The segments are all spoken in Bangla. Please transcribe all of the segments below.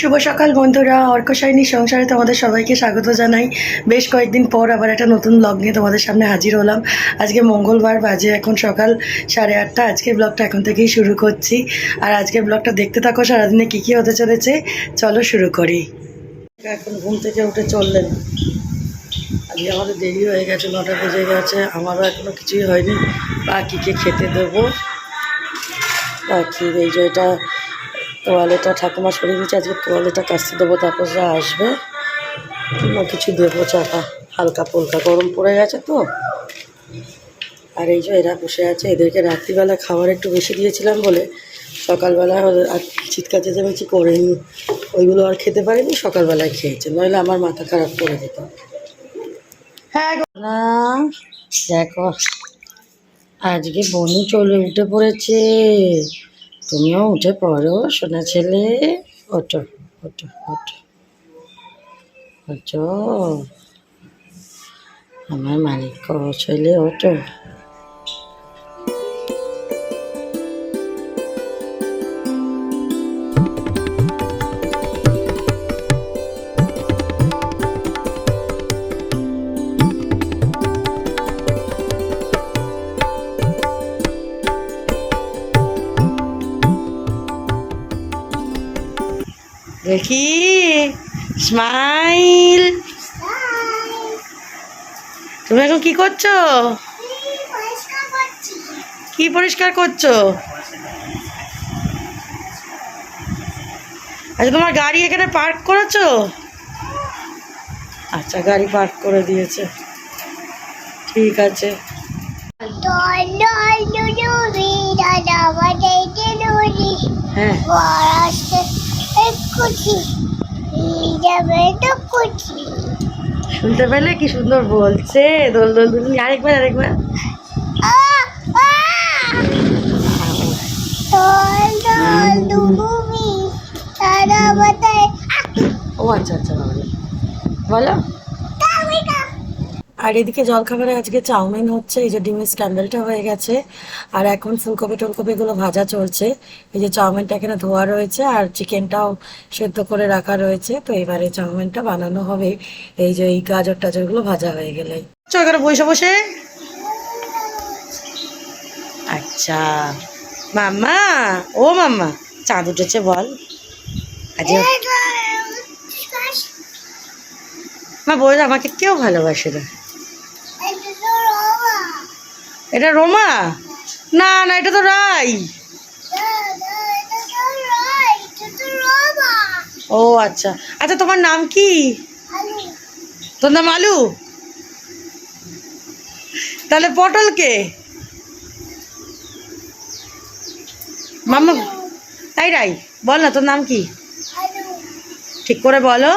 শুভ সকাল বন্ধুরা, অর্কশাইনী সংসারে তোমাদের সবাইকে স্বাগত জানাই। বেশ কয়েকদিন পর আবার একটা নতুন ব্লগ নিয়ে তোমাদের সামনে হাজির হলাম। আজকে মঙ্গলবার, বাজে এখন সকাল 8:30। আজকের ব্লগটা এখন থেকেই শুরু করছি। আর আজকের ব্লগটা দেখতে থাকো, সারাদিনে কী কী হতে চলেছে। চলো শুরু করি। এখন ঘুম থেকে উঠে চললেন। আজকে আমাদের দেরি হয়ে গেছে, 9টা বেজে গেছে। আমারও এখনও কিছুই হয়নি। পাখিকে খেতে দেবো। পাখির এই যে এটা তোয়ালেটা ঠাকুমা সরিয়ে দিচ্ছে, আজকে তোয়ালেটা কাচতে দেবো, তারপর যা আসবে কিছু দেবো, চাপা হালকা ফুলকা গরম পড়ে গেছে তো। আর এই যে এরা বসে আছে, এদেরকে রাত্রিবেলা খাবার একটু বেশি দিয়েছিলাম বলে সকালবেলা আর চিৎকার চেঁচামেচি করেনি, ওইগুলো আর খেতে পারিনি, সকালবেলায় খেয়েছে, নইলে আমার মাথা খারাপ করে দিত। হ্যাঁ না দেখো, আজকে বনু উঠে পড়েছে। তুমিও উঠে পড়ো সোনা ছেলে, ওঠো ওঠো ওঠো ওঠো, আমার মানিক ছেলে ওঠো। দেখি স্মাইল। তুমি এখন কি করছো? কি পরিষ্কার করছো? আচ্ছা, তোমার গাড়ি এখানে পার্ক করেছো? আচ্ছা, গাড়ি পার্ক করে দিয়েছে, ঠিক আছে। হ্যাঁ শুনতে পেলে কি সুন্দর বলছে, দোল দোল দুল। আরেকবার আরেকবার। ও আচ্ছা আচ্ছা, বলো। আর এদিকে জলখাবারে আজকে চাউমিন হচ্ছে, এই যে ডিমের স্ক্র্যাম্বলটা হয়ে গেছে, আর এখন ফুলকপি টুলকপিগুলো ভাজা চলছে। এই যে চাউমিনটা এখানে ধোয়া রয়েছে, আর চিকেনটাও সেদ্ধ করে রাখা রয়েছে। তো এবারে চাউমিনটা বানানো হবে এই যে এই গাজর টাজরগুলো ভাজা হয়ে গেলে। এখানে বসে বসে। আচ্ছা মাম্মা, ও মাম্মা, চাঁদ উঠেছে বল আজ। মা বল, আমাকে কেউ ভালোবাসে না। এটা রোমা? না না, এটা তো রাই। ও আচ্ছা আচ্ছা, তোমার নাম কি? তোর নাম আলু? তাহলে পটল কে? মাম্মা তাই রাই, বল না তোর নাম কি, ঠিক করে বলো।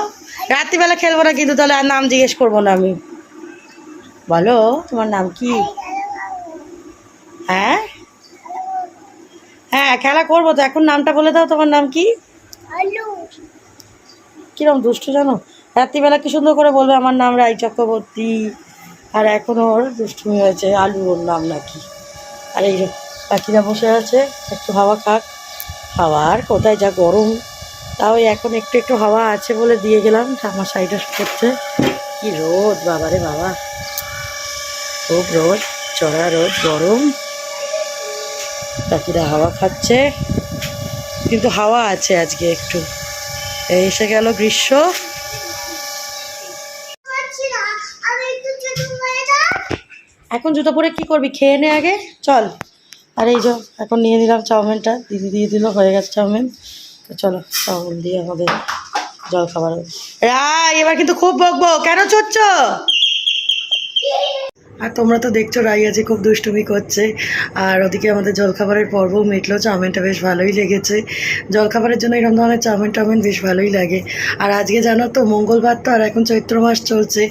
রাত্রিবেলা খেলবো না কিন্তু, তাহলে আর নাম জিজ্ঞেস করবো না আমি। বলো তোমার নাম কি? হ্যাঁ হ্যাঁ, খেলা করবো তো, এখন নামটা বলে দাও, তোমার নাম কি? কিরম দুষ্টু জানো, রাত্রিবেলা কি সুন্দর করে বলবে আমার নাম রাই চক্রবর্তী, আর এখন ওর দুষ্টুমি হয়েছে আলু, ওর নাম নাকি। আর এই যে পাখিরা বসে আছে, একটু হাওয়া খাক। হাওয়ার কোথায়, যা গরম। তাও এখন একটু একটু হাওয়া আছে বলে দিয়ে গেলাম, আমার সাইডে করছে। কি রোদ বাবারে বাবা, খুব রোদ, চড়া রোদ, গরম। পাখিরা হাওয়া খাচ্ছে, কিন্তু হাওয়া আছে আজকে একটু। এসে গেল গ্রীষ্ম। এখন জুতো পরে কি করবি, খেয়ে নে আগে, চল। আর এই যে এখন নিয়ে নিলাম চাউমিনটা, দিদি দিয়ে দিল, হয়ে গেছে চাউমিন। তো চলো চাউমিন দিয়ে আমাদের জল খাবার। রাই এবার কিন্তু খুব বকবো, কেন চড়ছ? আর তোমরা তো দেখছো রাই আজকে খুব দুষ্টুমি করছে। আর ওদিকে আমাদের জলখাবারের পর্বও মিটলো, চাউমিনটা বেশ ভালোই লেগেছে। জলখাবারের জন্য এরকম ধরনের চাউমিন বেশ ভালোই লাগে। আর আজকে জানো তো মঙ্গলবার তো, আর এখন চৈত্র মাস চলছে,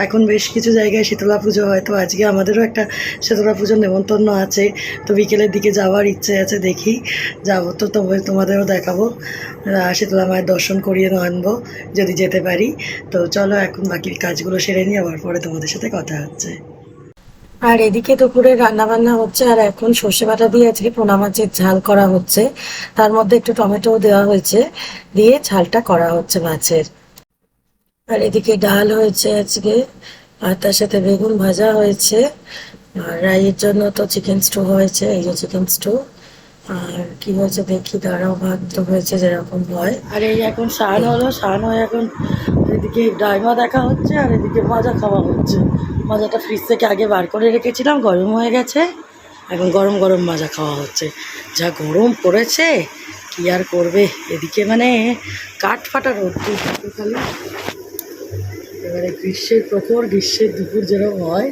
এখন বেশ কিছু জায়গায় শীতলা পুজো হয়। তো আজকে আমাদেরও একটা শীতলা পুজোর নেমন্তন্ন আছে, তো বিকেলের দিকে যাওয়ার ইচ্ছে আছে, দেখি যাবো তো, তোমাদেরও দেখাবো, শীতলা মায়ের দর্শন করিয়ে আনবো যদি যেতে পারি। তো চলো এখন বাকি কাজগুলো সেরে নিই, আবার পরে তোমাদের সাথে কথা হচ্ছে। আর এদিকে দুপুরে রান্না বান্না হচ্ছে, আর এখন সর্ষে বাটা দিয়ে আজকে পোনা মাছের ঝাল করা হচ্ছে। তার মধ্যে একটু টমেটো দেওয়া হয়েছে, দিয়ে ঝালটা করা হচ্ছে মাছের। আর এদিকে ডাল হয়েছে আজকে, আর তার সাথে বেগুন ভাজা হয়েছে। আর রাইয়ের জন্য তো চিকেন স্টু হয়েছে, এই যে চিকেন স্টু। আর কি হয়েছে দেখি, দাঁড়াও, ভাত তো হয়েছে যেরকম হয়। আর এই এখন স্নান হলো, স্নান হয়ে এখন এদিকে ডাইমা দেখা হচ্ছে, আর এদিকে ভাজা খাওয়া হচ্ছে। মাজাটা ফ্রিজ থেকে আগে বার করে রেখেছিলাম, গরম হয়ে গেছে, এখন গরম গরম মাজা খাওয়া হচ্ছে। যা গরম পড়েছে কি আর করবে, এদিকে মানে কাঠ ফাটা রোদ খালি। এবারে গ্রীষ্মের প্রখর, গ্রীষ্মের দুপুর যেরকম হয়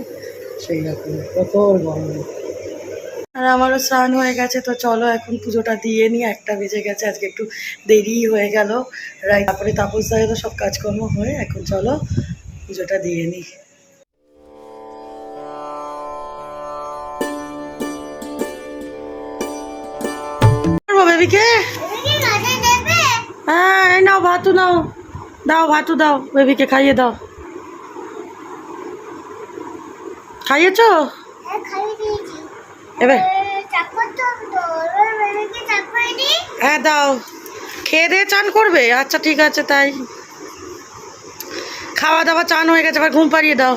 সেই রকম প্রখর গরম। আর আমারও স্নান হয়ে গেছে, তো চলো এখন পুজোটা দিয়ে নিই। 1টা বেজে গেছে, আজকে একটু দেরি হয়ে গেল। তারপরে তাপস দায়েরও সব কাজকর্ম হয়ে এখন চলো পুজোটা দিয়ে নিই। বেবিকে হ্যাঁ, এই নাও ভাতু, নাও দাও, ভাতু দাও, বেবিকে খাইয়ে দাও। খাইয়েছো? এবার হ্যাঁ দাও, খেয়ে দিয়ে চান করবে? আচ্ছা ঠিক আছে, তাই খাওয়া দাওয়া চান হয়ে গেছে, এবার ঘুম পাড়িয়ে দাও।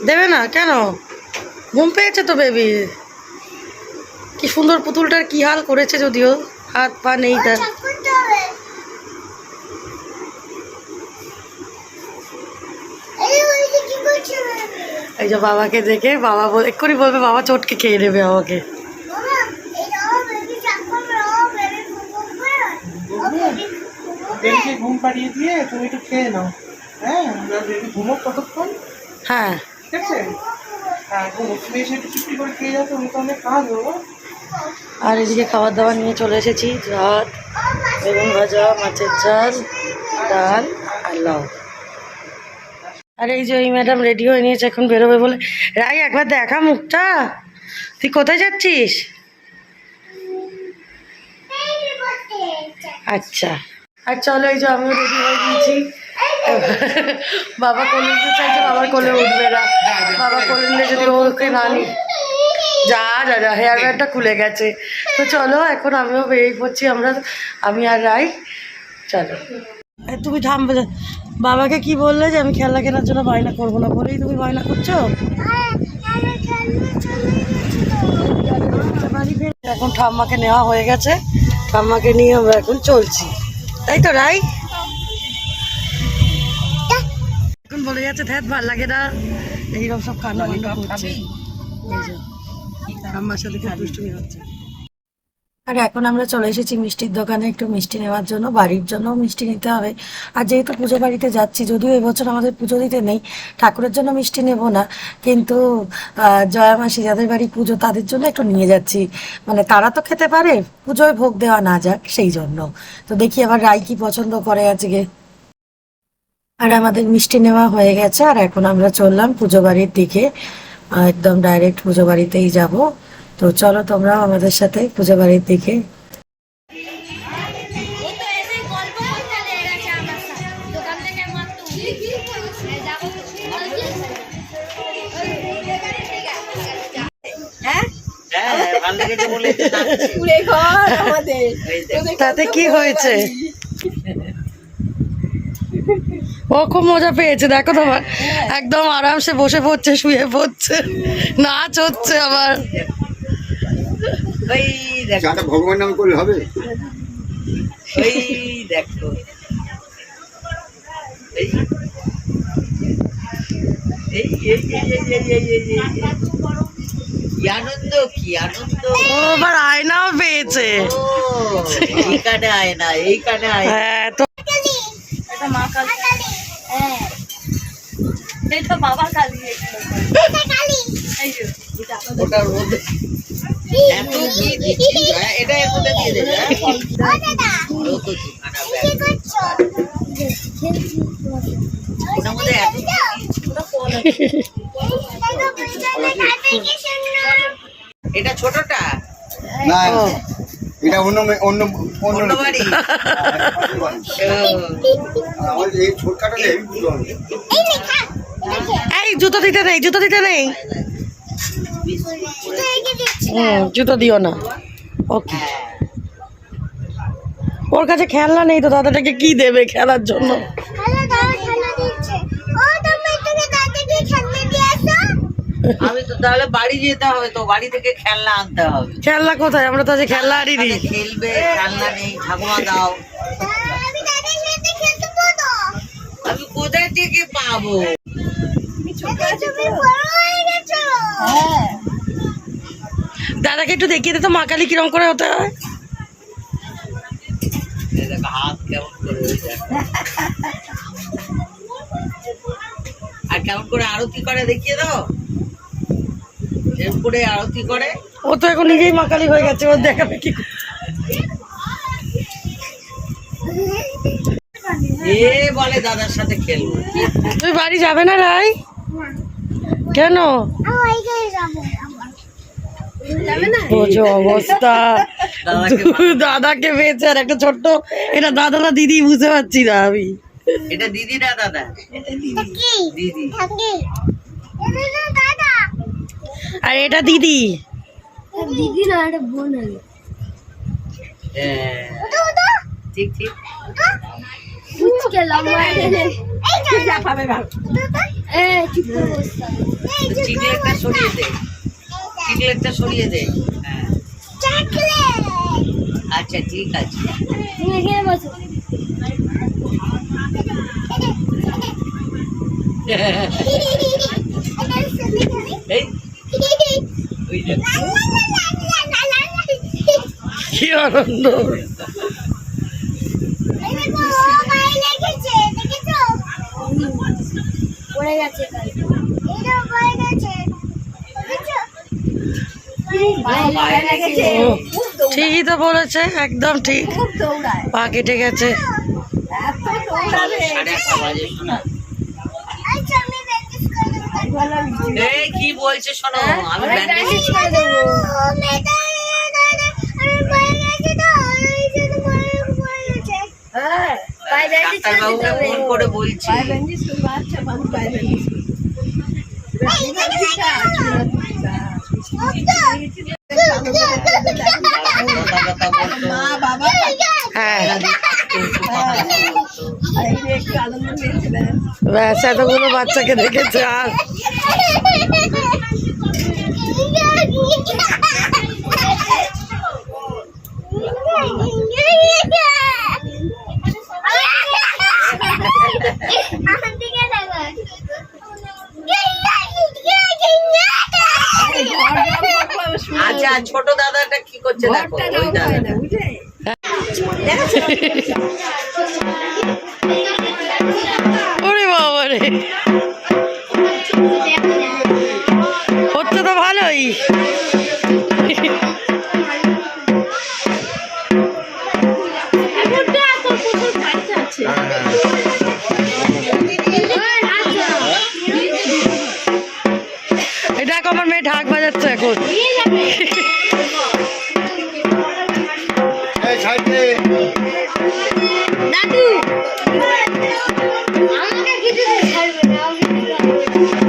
দেবে না কেন? ঘুম পেয়েছে তো বেবি। কি সুন্দর পুতুলটার কি হাল করেছে, যদিও হাত পা নেই তার। এই যে বাবাকে দেখে বাবা এক্ষুনি বলবে, বাবা চটকে খেয়ে নেবে আমাকে। ঘুম পাড়িয়ে দিয়ে তুমি একটু খেয়ে নাও। হ্যাঁ, ঘুমো কতক্ষণ? হ্যাঁ ঠিক আছে, হ্যাঁ ঘুমো। তুমি এসে একটু চুপটি করে খেয়ে যাও, তুমি তো অনেক কাজ হবো। আর এদিকে খাবার দাবার নিয়ে চলে এসেছি, ভাত, বেগুন ভাজা, মাছের ঝাল, ডাল আর লাউ। আর এই যে ওই ম্যাডাম রেডি হয়ে নিয়েছে, এখন বেরোবে বলে। রাই একবার দেখা মুখটা, তুই কোথায় যাচ্ছিস? আচ্ছা, আর চলো এই যে আমিও রেডি হয়ে গিয়েছি। বাবা কোলে উঠতে চাইছে, বাবার কোলে উঠবে না। বাবা কোলে নিলে যদি ওকে না নি, যা যা যা, হেয়ার ব্যান্ডটা খুলে গেছে। তো চলো এখন আমিও বেরিয়ে পড়ছি, আমি আর রাই। চলো, তুমি থামবে। বাবাকে কি বললে যে আমি খেলনা কেনার জন্য বায়না করবো না, বলেই তুমি বায়না করছো। এখন ঠাম্মাকে নেওয়া হয়ে গেছে, ঠাম্মাকে নিয়ে আমরা এখন চলছি, তাই তো রাই? এখন বলে যাচ্ছে ধ্যাত ভাল লাগে না, এইরকম সব কান্না বান্না করছে। ঠাম্মার সাথে খুব দুষ্টুমি হচ্ছে। আর এখন আমরা চলে এসেছি মিষ্টির দোকানে, একটু মিষ্টি নেওয়ার জন্য, বাড়ির জন্য মিষ্টি নিতে হবে। আর যেহেতু পুজো বাড়িতে যাচ্ছি, যদিও এবছর আমাদের পুজো দিতে নেই, ঠাকুরের জন্য মিষ্টি নেব না, কিন্তু জয়া মাসি যাদের বাড়ি পুজো তাদের জন্য একটু নিয়ে যাচ্ছি। মানে তারা তো খেতে পারে, পুজোয় ভোগ দেওয়া না যাক সেই জন্য। তো দেখি আবার রাই কি পছন্দ করে আজকে। আর আমাদের মিষ্টি নেওয়া হয়ে গেছে, আর এখন আমরা চললাম পুজো বাড়ির দিকে, একদম ডাইরেক্ট পুজো বাড়িতেই যাব। তো চলো তোমরাও আমাদের সাথে পুজো বাড়ির দিকে। তাতে কি হয়েছে? ও খুব মজা পেয়েছে, দেখো তোমার একদম আরামসে বসে পড়ছে, শুয়ে পড়ছে, নাচ হচ্ছে আবার। ভগবান নাম করলে হবে। দেখো কি আনন্দ, কি আনন্দ। ও আবার আয়নাও পেয়েছে। এইখানে আয়না, এইখানে আয়না। হ্যাঁ, তো এটা মা কালী। হ্যাঁ, এটা বাবা কালী। এই যে ওটার মধ্যে এত কি দিচ্ছি, এটা এর মধ্যে দিয়ে দেবে। ওটার মধ্যে এত এটা ছোটটা না, এটা অন্য অন্য অন্য অন্য বাড়ি আমার এই ছোটখাটো নেই বুঝতে হবে। এই জুতো দিতে নেই, জুতো দিতে নেই। জুতো দিও না। ওকে, ওর কাছে খেলনা নেই তো দাদাটাকে কি দেবে খেলার জন্য? আমি তো তাহলে বাড়ি যেতে হবে, তো বাড়ি থেকে খেলনা আনতে হবে। খেলনা কোথায়? আমরা তো আজ খেলনা আনিনি। খেলবে, খেলনা নেই, ঠাকুমা দাও। আমি কোথায় থেকে পাবো? দাদাকে একটু দেখিয়ে দে তো মা কালী কিরম করে হতে হয়। এই দেখো, হাত কেমন করে ওই দেখো। আর কেমন করে আরতি করে দেখিয়ে দাও। এরপরে আরতি করে। ও তো এখন নিজেই মা কালী হয়ে গেছে, ওর দেখাবে কি? এ বলে দাদার সাথে খেলবো। তুই বাড়ি যাবে না রাই? কেন? বোঝো অবস্থা। দাদাকে পেয়েছে আর একটা ছোট্ট, এটা দাদা না দিদি বুঝতে পারছি না আমি। এটা দিদি না দাদা? দিদি। আর এটা দিদি। হ্যাঁ, ঠিক ঠিক। চিকলেটটা সরিয়ে দে, চিকলেটটা সরিয়ে দে। হ্যাঁ, আচ্ছা ঠিক আছে। এই, ওই দেখো। কি আনন্দ! ও, ঠিকই তো বলেছে, একদম ঠিক। পা কেটে গেছে। 1:30 বাজে শোনা। এই কি বলছে শোনো, আমি ব্যান্ডেজ ডাক্তারবাবুকে ফোন করে বলছি। হ্যাঁ, ব্যাস এতগুলো বাচ্চাকে দেখেছে আর আচ্ছা, ছোট দাদাটা কি করছে দেখো, ওই দাদাটা। ওরে বাবা রে, হচ্ছে তো ভালোই। এটা আমার মেয়ে ঢাক বাজাচ্ছে এখন। এই সাইডে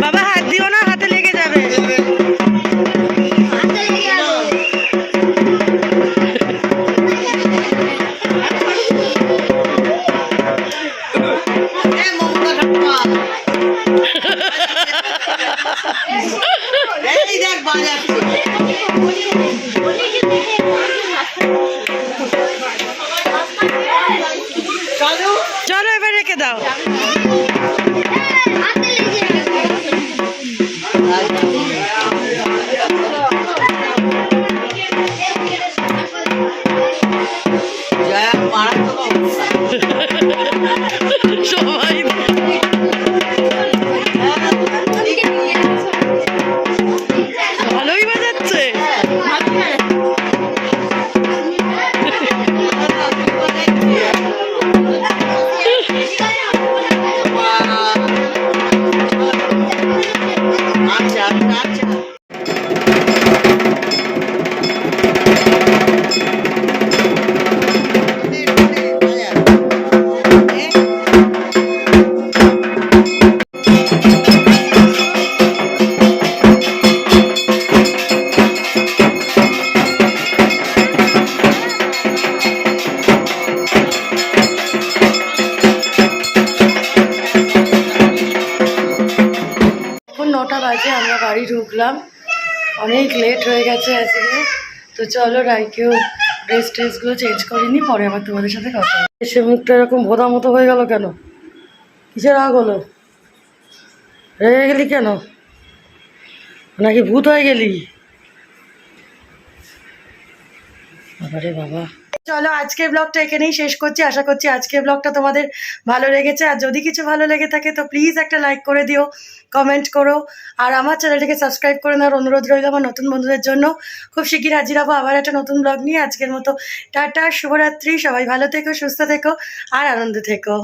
বাবা হাত দিও না, হাতে লেগে যাবে। এই দেখ বাজাচ্ছে। চলো এবার রেখে দাও। জয়া মারাত্মক অবস্থা। সবাই ভালোই বাজাচ্ছে। বাজে আমরা বাড়ি ঢুকলাম, অনেক লেট হয়ে গেছে আজকে। তো চলো রাইকেও ড্রেসগুলো চেঞ্জ করিনি, পরে আবার তোমাদের সাথে কথা হবে। সে মুখটা এরকম ভোদা মতো হয়ে গেল কেন? কিসের রাগ হলো? রেগে গেলি কেন? নাকি ভূত হয়ে গেলি? বাবারে বাবা। চলো আজকের ব্লগটা এখানেই শেষ করছি। আশা করছি আজকের ব্লগটা তোমাদের ভালো লেগেছে। আর যদি কিছু ভালো লেগে থাকে তো প্লিজ একটা লাইক করে দিও, কমেন্ট করো, আর আমার চ্যানেলটাকে সাবস্ক্রাইব করে নেওয়ার অনুরোধ রইল আমার নতুন বন্ধুদের জন্য। খুব শিগগির হাজির হবো আবার একটা নতুন ব্লগ নিয়ে। আজকের মতো টাটা, শুভরাত্রি। সবাই ভালো থেকো, সুস্থ থেকো আর আনন্দে থেকো।